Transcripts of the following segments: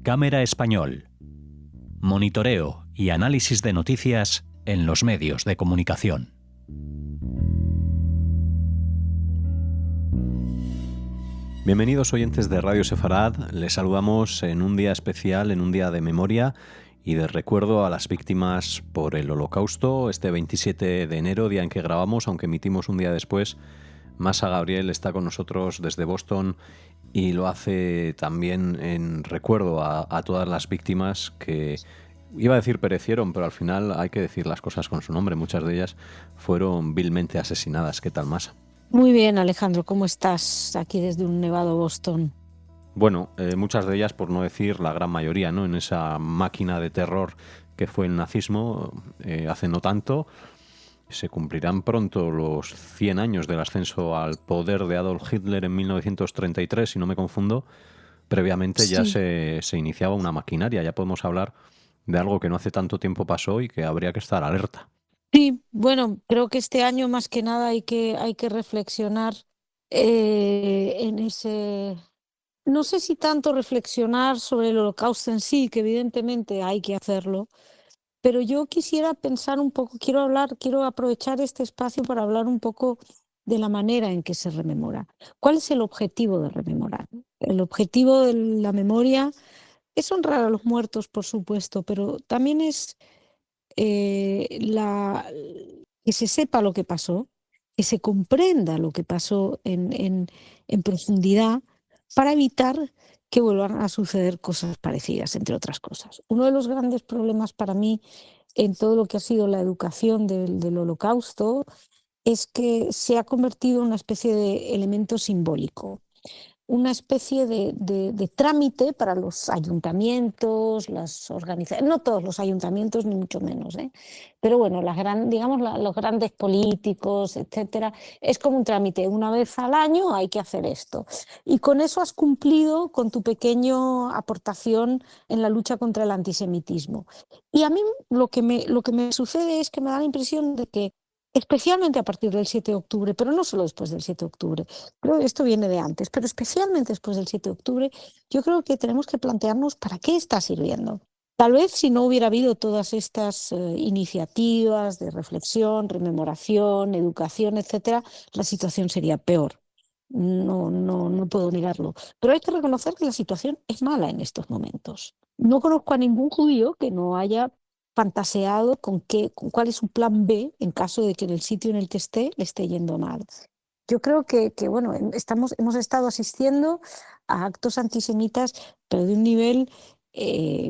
Cámara Español. Monitoreo y análisis de noticias en los medios de comunicación. Bienvenidos oyentes de Radio Sefarad. Les saludamos en un día especial, en un día de memoria y de recuerdo a las víctimas por el Holocausto. Este 27 de enero, día en que grabamos, aunque emitimos un día después, Masa Gabriel está con nosotros desde Boston y lo hace también en recuerdo a todas las víctimas que, iba a decir perecieron, pero al final hay que decir las cosas con su nombre. Muchas de ellas fueron vilmente asesinadas. ¿Qué tal, Masa? Muy bien, Alejandro, ¿cómo estás? Aquí desde un nevado Boston. Bueno, muchas de ellas, por no decir la gran mayoría, ¿no? En esa máquina de terror que fue el nazismo hace no tanto. Se cumplirán pronto los 100 años del ascenso al poder de Adolf Hitler en 1933, si no me confundo. Previamente ya se iniciaba una maquinaria. Ya podemos hablar de algo que no hace tanto tiempo pasó y que habría que estar alerta. Sí, bueno, creo que este año más que nada hay que reflexionar en ese... No sé si tanto reflexionar sobre el Holocausto en sí, que evidentemente hay que hacerlo, pero yo quisiera pensar un poco, quiero aprovechar este espacio para hablar un poco de la manera en que se rememora. ¿Cuál es el objetivo de rememorar? El objetivo de la memoria es honrar a los muertos, por supuesto, pero también es que se sepa lo que pasó, que se comprenda lo que pasó en profundidad para evitar que vuelvan a suceder cosas parecidas, entre otras cosas. Uno de los grandes problemas para mí en todo lo que ha sido la educación del Holocausto es que se ha convertido en una especie de elemento simbólico, una especie de trámite para los ayuntamientos, las organizaciones, no todos los ayuntamientos, ni mucho menos, pero bueno, los grandes políticos, etcétera, es como un trámite. Una vez al año hay que hacer esto. Y con eso has cumplido con tu pequeña aportación en la lucha contra el antisemitismo. Y a mí lo que me sucede es que me da la impresión de que, especialmente a partir del 7 de octubre, pero no solo después del 7 de octubre, creo que esto viene de antes, pero especialmente después del 7 de octubre, yo creo que tenemos que plantearnos para qué está sirviendo. Tal vez si no hubiera habido todas estas iniciativas de reflexión, rememoración, educación, etcétera, la situación sería peor. No puedo negarlo. Pero hay que reconocer que la situación es mala en estos momentos. No conozco a ningún judío que no haya fantaseado con cuál es su plan B en caso de que en el sitio en el que esté le esté yendo mal. Yo creo que bueno, hemos estado asistiendo a actos antisemitas, pero de un nivel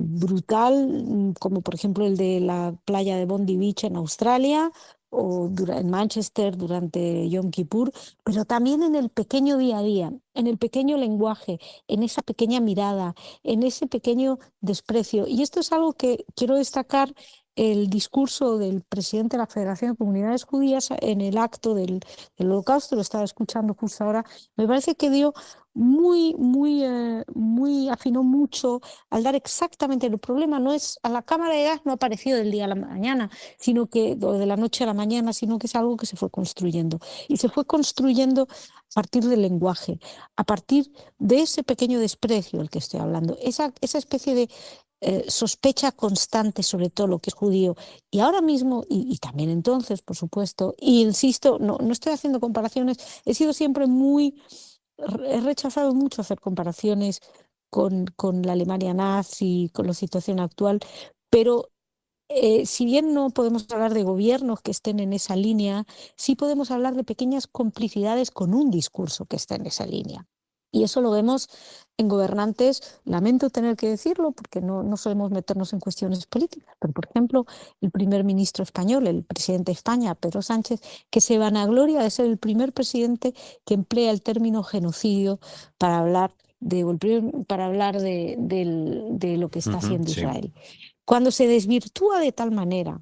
brutal, como por ejemplo el de la playa de Bondi Beach en Australia o en Manchester durante Yom Kippur, pero también en el pequeño día a día, en el pequeño lenguaje, en esa pequeña mirada, en ese pequeño desprecio. Y esto es algo que quiero destacar. El discurso del presidente de la Federación de Comunidades Judías en el acto del Holocausto, lo estaba escuchando justo ahora, me parece que dio afinó mucho al dar exactamente el problema. No es, a la cámara de gas no ha aparecido del día a la mañana, o de la noche a la mañana, sino que es algo que se fue construyendo. Y se fue construyendo a partir del lenguaje, a partir de ese pequeño desprecio del que estoy hablando, esa especie de sospecha constante sobre todo lo que es judío. Y ahora mismo, y también entonces, por supuesto, y insisto, no estoy haciendo comparaciones, he sido siempre he rechazado mucho hacer comparaciones con la Alemania nazi, con la situación actual, pero si bien no podemos hablar de gobiernos que estén en esa línea, sí podemos hablar de pequeñas complicidades con un discurso que está en esa línea. Y eso lo vemos en gobernantes, lamento tener que decirlo porque no solemos meternos en cuestiones políticas, pero por ejemplo el primer ministro español, el presidente de España, Pedro Sánchez, que se vanagloria de ser el primer presidente que emplea el término genocidio para hablar de lo que está haciendo Sí. Israel. Cuando se desvirtúa de tal manera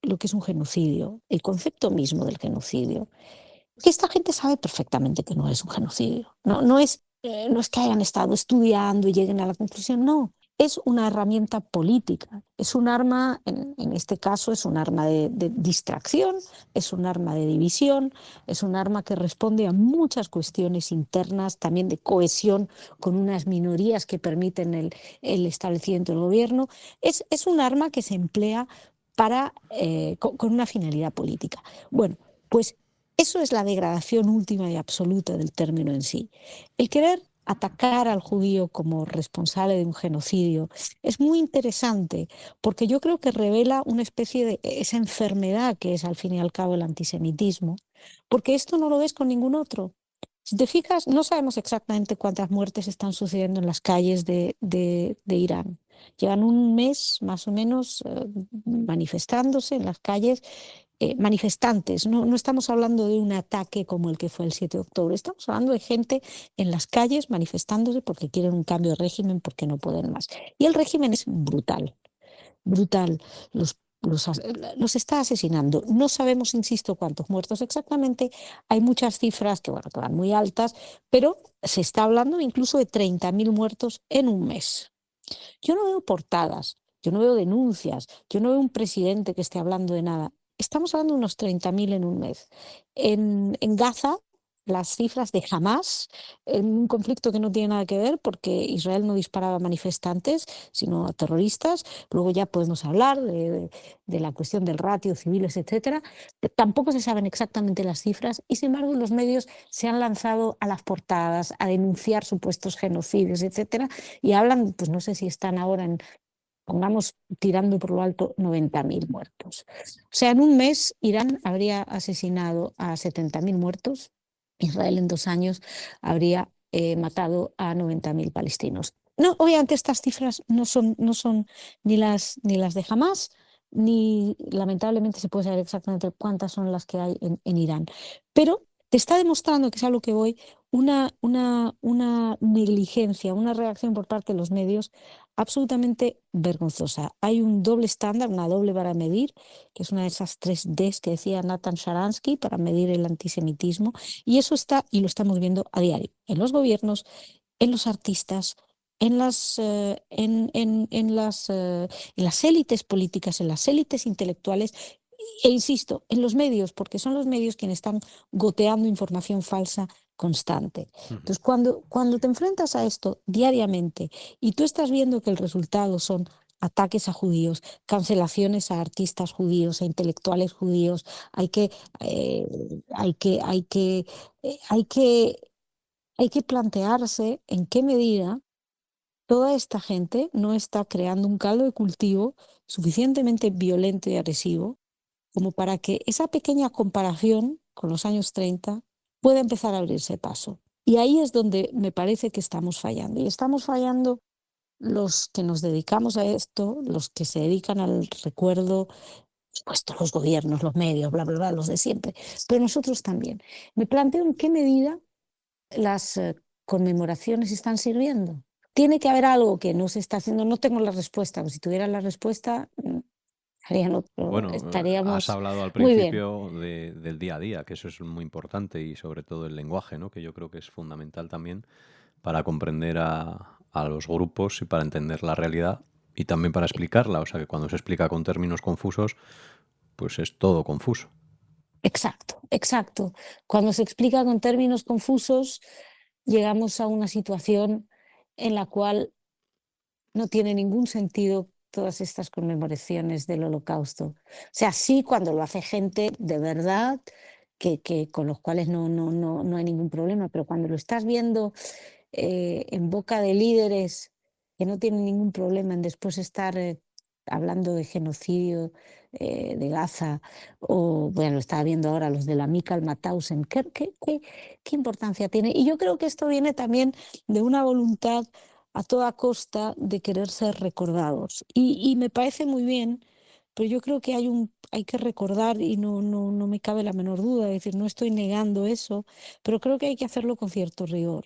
lo que es un genocidio, el concepto mismo del genocidio, que esta gente sabe perfectamente que no es un genocidio. No es que hayan estado estudiando y lleguen a la conclusión, no. es una herramienta política, es un arma, en este caso es un arma de distracción, es un arma de división, es un arma que responde a muchas cuestiones internas, también de cohesión con unas minorías que permiten el establecimiento del gobierno. Es un arma que se emplea con una finalidad política. Bueno, pues eso es la degradación última y absoluta del término en sí. El querer atacar al judío como responsable de un genocidio es muy interesante porque yo creo que revela una especie de esa enfermedad que es al fin y al cabo el antisemitismo, porque esto no lo ves con ningún otro. Si te fijas, no sabemos exactamente cuántas muertes están sucediendo en las calles de Irán. Llevan un mes más o menos manifestándose en las calles manifestantes. No estamos hablando de un ataque como el que fue el 7 de octubre, estamos hablando de gente en las calles manifestándose porque quieren un cambio de régimen, porque no pueden más. Y el régimen es brutal, brutal. Los está asesinando. No sabemos, insisto, cuántos muertos exactamente. Hay muchas cifras que, bueno, que van muy altas, pero se está hablando incluso de 30.000 muertos en un mes. Yo no veo portadas, yo no veo denuncias, yo no veo un presidente que esté hablando de nada. Estamos hablando de unos 30.000 en un mes. En Gaza, las cifras de Hamas, en un conflicto que no tiene nada que ver porque Israel no disparaba a manifestantes, sino a terroristas. Luego ya podemos hablar de la cuestión del ratio, civiles, etcétera. Tampoco se saben exactamente las cifras y, sin embargo, los medios se han lanzado a las portadas a denunciar supuestos genocidios, etcétera, y hablan, pues no sé si están ahora pongamos, tirando por lo alto, 90.000 muertos. O sea, en un mes Irán habría asesinado a 70.000 muertos, Israel en 2 años habría matado a 90.000 palestinos. No, obviamente estas cifras no son ni las de Hamas, ni lamentablemente se puede saber exactamente cuántas son las que hay en Irán. Pero te está demostrando, que es a lo que voy, una negligencia, una reacción por parte de los medios absolutamente vergonzosa. Hay un doble estándar, una doble vara a medir, que es una de esas 3 Ds que decía Nathan Sharansky para medir el antisemitismo, y eso está, y lo estamos viendo a diario, en los gobiernos, en los artistas, en las élites políticas, en las élites intelectuales, e insisto, en los medios, porque son los medios quienes están goteando información falsa constante. Ujú. Entonces, cuando te enfrentas a esto diariamente y tú estás viendo que el resultado son ataques a judíos, cancelaciones a artistas judíos, a intelectuales judíos, hay que, eh, hay que, hay que, hay que, hay que plantearse en qué medida toda esta gente no está creando un caldo de cultivo suficientemente violento y agresivo como para que esa pequeña comparación con los años 30 pueda empezar a abrirse paso. Y ahí es donde me parece que estamos fallando. Y estamos fallando los que nos dedicamos a esto, los que se dedican al recuerdo, pues todos los gobiernos, los medios, bla, bla, bla, los de siempre, pero nosotros también. Me planteo en qué medida las conmemoraciones están sirviendo. Tiene que haber algo que no se está haciendo. No tengo la respuesta, pero si tuviera la respuesta, Bueno, has estaríamos hablado al muy bien. principio del día a día, que eso es muy importante y sobre todo el lenguaje, ¿no? Que yo creo que es fundamental también para comprender a los grupos y para entender la realidad y también para explicarla. O sea, que cuando se explica con términos confusos, pues es todo confuso. Exacto, exacto. Cuando se explica con términos confusos, llegamos a una situación en la cual no tiene ningún sentido todas estas conmemoraciones del Holocausto. O sea, sí cuando lo hace gente de verdad, con los cuales no hay ningún problema, pero cuando lo estás viendo en boca de líderes que no tienen ningún problema en después estar hablando de genocidio de Gaza, o bueno, lo estaba viendo ahora los de la Mikal Mauthausen, ¿qué importancia tiene? Y yo creo que esto viene también de una voluntad a toda costa de querer ser recordados. Y me parece muy bien, pero yo creo que hay que recordar, y no me cabe la menor duda, es decir, no estoy negando eso, pero creo que hay que hacerlo con cierto rigor.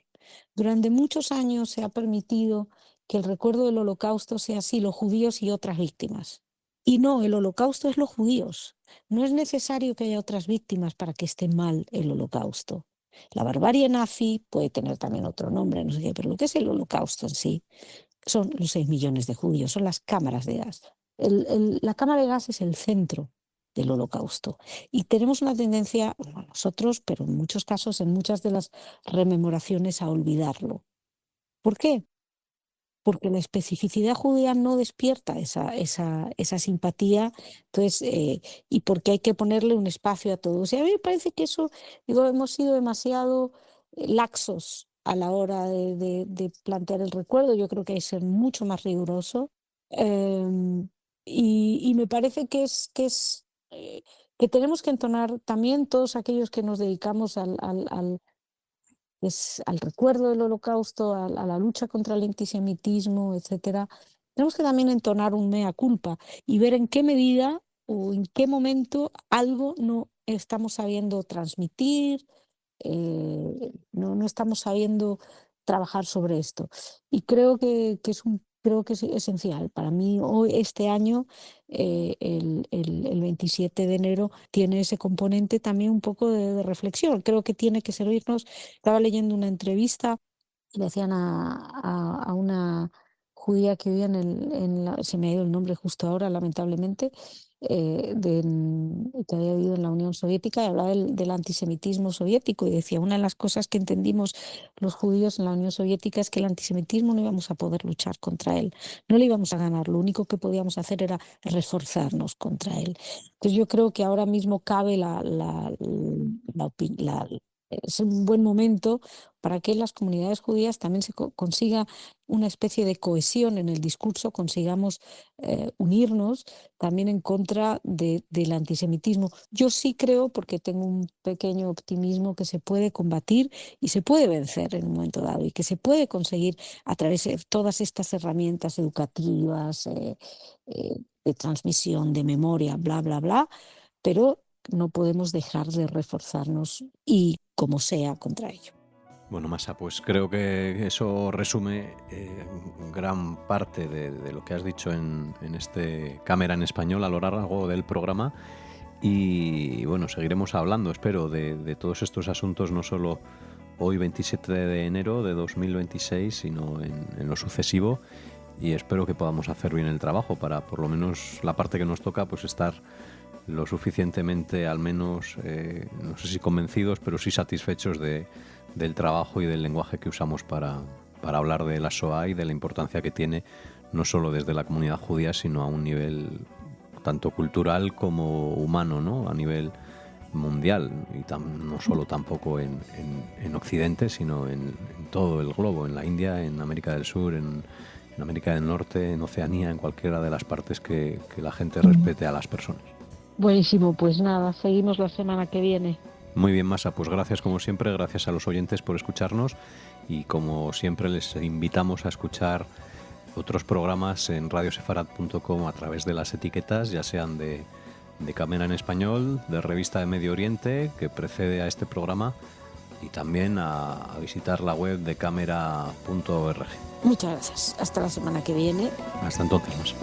Durante muchos años se ha permitido que el recuerdo del Holocausto sea así, los judíos y otras víctimas. Y no, el Holocausto es los judíos. No es necesario que haya otras víctimas para que esté mal el Holocausto. La barbarie nazi puede tener también otro nombre, no sé qué, pero lo que es el Holocausto en sí son los 6 millones de judíos, son las cámaras de gas. La cámara de gas es el centro del Holocausto. Y tenemos una tendencia, bueno, nosotros, pero en muchos casos, en muchas de las rememoraciones, a olvidarlo. ¿Por qué? Porque la especificidad judía no despierta esa simpatía, entonces, y porque hay que ponerle un espacio a todos. Y a mí me parece que eso, digo, hemos sido demasiado laxos a la hora de plantear el recuerdo. Yo creo que hay que ser mucho más riguroso. em, y me parece que tenemos que entonar también todos aquellos que nos dedicamos al recuerdo del Holocausto, a la lucha contra el antisemitismo, etcétera. Tenemos que también entonar un mea culpa y ver en qué medida o en qué momento algo no estamos sabiendo transmitir, no estamos sabiendo trabajar sobre esto. Y creo que es esencial. Para mí, hoy, este año, el 27 de enero, tiene ese componente también un poco de reflexión. Creo que tiene que servirnos. Estaba leyendo una entrevista y le hacían a una judía que vivía se me ha ido el nombre justo ahora, lamentablemente, que había vivido en la Unión Soviética, y hablaba del antisemitismo soviético y decía, una de las cosas que entendimos los judíos en la Unión Soviética es que el antisemitismo no íbamos a poder luchar contra él, no le íbamos a ganar, lo único que podíamos hacer era reforzarnos contra él. Entonces yo creo que ahora mismo cabe es un buen momento para que en las comunidades judías también se consiga una especie de cohesión en el discurso, consigamos unirnos también en contra del antisemitismo. Yo sí creo, porque tengo un pequeño optimismo, que se puede combatir y se puede vencer en un momento dado y que se puede conseguir a través de todas estas herramientas educativas, de transmisión, de memoria, bla, bla, bla, pero no podemos dejar de reforzarnos y como sea contra ello. Bueno, Masa, pues creo que eso resume gran parte de lo que has dicho en este Cámara en Español a lo largo del programa. Y bueno, seguiremos hablando, espero, de todos estos asuntos, no solo hoy 27 de enero de 2026, sino en lo sucesivo. Y espero que podamos hacer bien el trabajo para, por lo menos la parte que nos toca, pues estar lo suficientemente, al menos, no sé si convencidos, pero sí satisfechos del trabajo y del lenguaje que usamos para hablar de la Shoah y de la importancia que tiene, no solo desde la comunidad judía, sino a un nivel tanto cultural como humano, ¿no? A nivel mundial, y no solo tampoco en Occidente, sino en todo el globo, en la India, en América del Sur, en América del Norte, en Oceanía, en cualquiera de las partes que la gente respete a las personas. Buenísimo, pues nada, seguimos la semana que viene. Muy bien, Masa, pues gracias como siempre, gracias a los oyentes por escucharnos y como siempre les invitamos a escuchar otros programas en radiosefarad.com a través de las etiquetas, ya sean de Cámara en Español, de Revista de Medio Oriente, que precede a este programa, y también a visitar la web de cámara.org. Muchas gracias. Hasta la semana que viene. Hasta entonces, Masa.